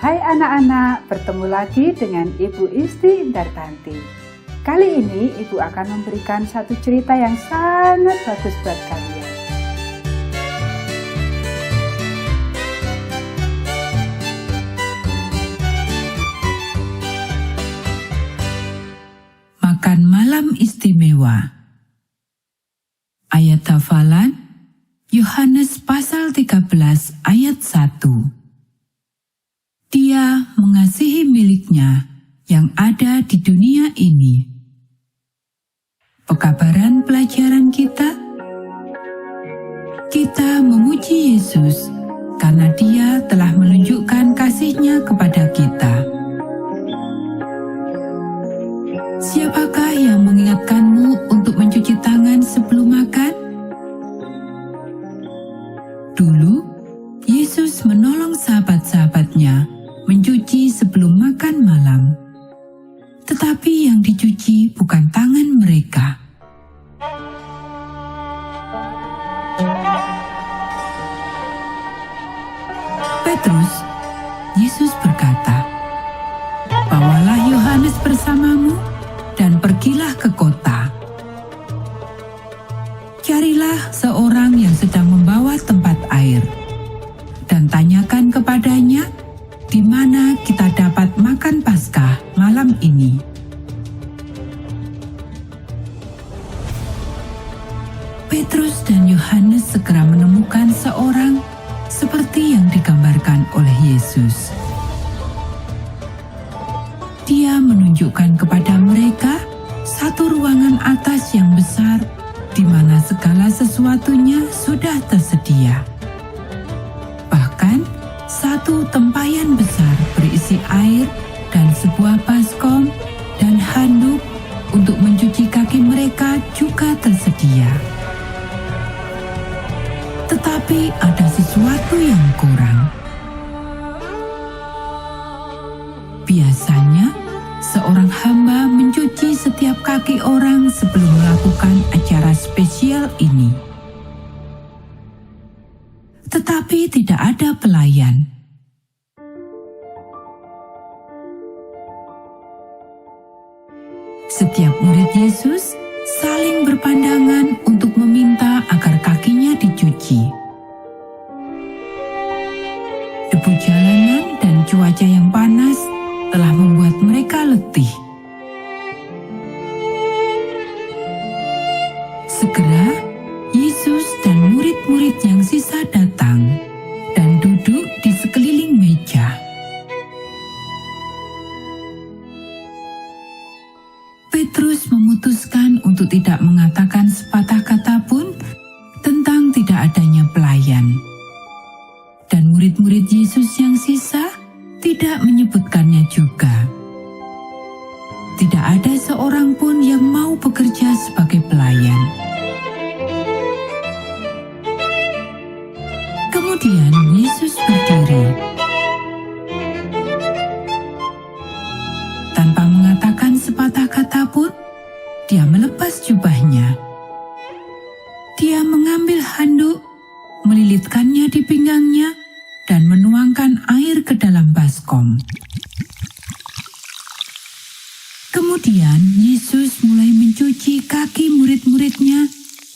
Hai anak-anak, bertemu lagi dengan Ibu Isti Indartanti. Kali ini Ibu akan memberikan satu cerita yang sangat bagus buat kalian. Makan malam istimewa. Ayat hafalan Yohanes pasal 13 ayat 1. Dia mengasihi miliknya yang ada di dunia ini. Pekabaran pelajaran kita memuji Yesus karena Dia telah menunjukkan kasih-Nya kepada kita. Siapakah yang mengingatkanmu untuk mencuci tangan sebelum makan? Dulu, Yesus menolong sahabat-sahabatnya mencuci sebelum makan malam. Tetapi yang dicuci bukan tangan mereka. Petrus, Yesus berkata, "Bawalah Yohanes bersamamu dan pergilah ke kota. Carilah seorang yang sedang membawa tempat air, dan tanyakan kepadanya di mana kita dapat makan Paskah malam ini." Petrus dan Yohanes segera menemukan seorang seperti yang digambarkan oleh Yesus. Dia menunjukkan kepada mereka satu ruangan atas yang besar di mana segala sesuatunya sudah tersedia. Bahkan satu tempayan besar berisi air dan sebuah baskom dan handuk untuk mencuci kaki mereka juga tersedia. Tetapi ada sesuatu yang kurang. Biasanya, seorang hamba mencuci setiap kaki orang sebelum melakukan acara spesial ini. Tetapi tidak ada pelayan. Setiap murid Yesus saling berpandangan untuk meminta agar kakinya dicuci. Debu jalanan dan cuaca yang panas telah membuat mereka letih. Segera, Yesus dan murid-murid yang sisa datang dan duduk di sekeliling meja. Petrus memutuskan untuk tidak mengatakan sepatah kata pun tentang tidak adanya pelayan. Dan murid-murid Yesus yang sisa tidak menyebutkannya juga. Tidak ada seorang pun yang mau bekerja sebagai pelayan. Kemudian Yesus berdiri. Tanpa mengatakan sepatah kata pun, Dia melepas jubahnya. Dia mengambil handuk, melilitkannya di pinggangnya, dan menuangkan air ke dalam baskom. Kemudian Yesus mulai mencuci kaki murid-muridnya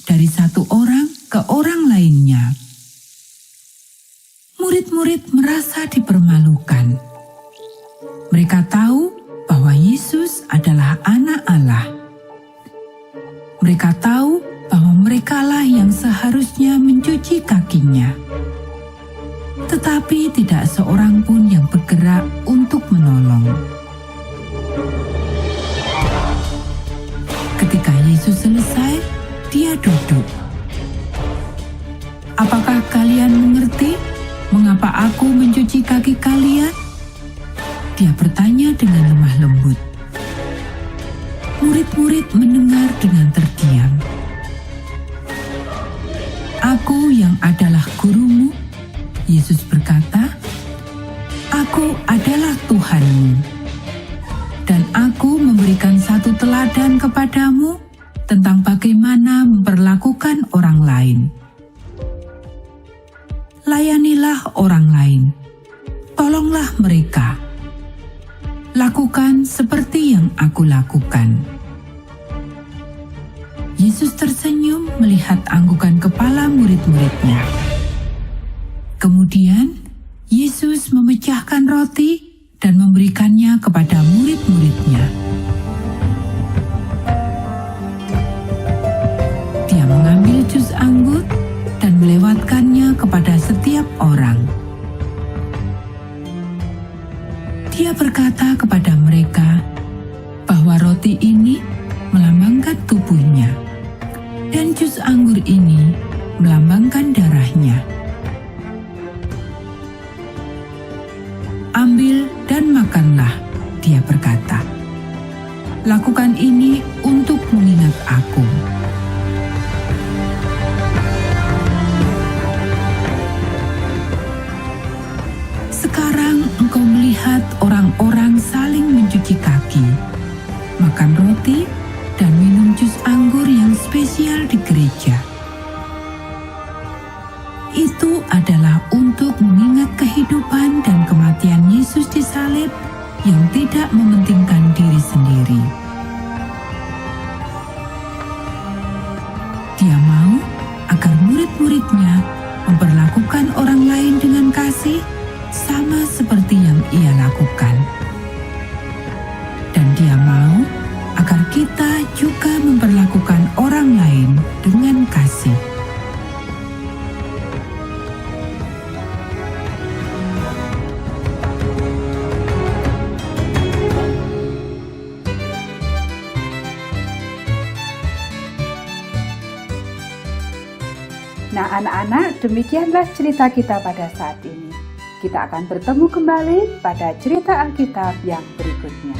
dari satu orang ke orang lainnya. Murid-murid merasa dipermalukan. Mereka tahu bahwa Yesus adalah Anak Allah. Mereka tahu bahwa merekalah yang seharusnya mencuci kakinya. Tetapi tidak seorang pun yang bergerak untuk menolong. Ketika Yesus selesai, Dia duduk. "Apakah kalian mengerti mengapa aku mencuci kaki kalian?" Dia bertanya dengan lemah lembut. Murid-murid mendengar dengan terdiam. "Aku yang adalah gurumu," Yesus berkata, "aku adalah Tuhanmu. Dan aku memberikan satu teladan kepadamu tentang bagaimana memperlakukan orang lain. Layanilah orang lain, tolonglah mereka, lakukan. Yesus tersenyum melihat anggukan kepala murid-muridnya. Kemudian, Yesus memecahkan roti dan memberikannya kepada murid-muridnya. Dia mengambil jus anggur dan melewatkannya kepada setiap orang. Dia berkata kepada mereka bahwa roti ini melambangkan tubuhnya, dan jus anggur ini melambangkan darahnya. Ambil dan makanlah, dia berkata. Lakukan ini untuk mengingat aku. Sekarang engkau melihat orang-orang saling mencuci kaki, makan roti, dan minum jus anggur yang spesial di gereja. Itu adalah untuk mengingat kehidupan dan kematian Yesus di salib yang tidak mementingkan diri sendiri. Dia mau agar murid-muridnya memperlakukan orang lain dengan kasih sama seperti yang ia lakukan. Dan dia mau agar kita juga memperlakukan orang lain dengan kasih. Nah anak-anak, demikianlah cerita kita pada saat ini. Kita akan bertemu kembali pada cerita Alkitab yang berikutnya.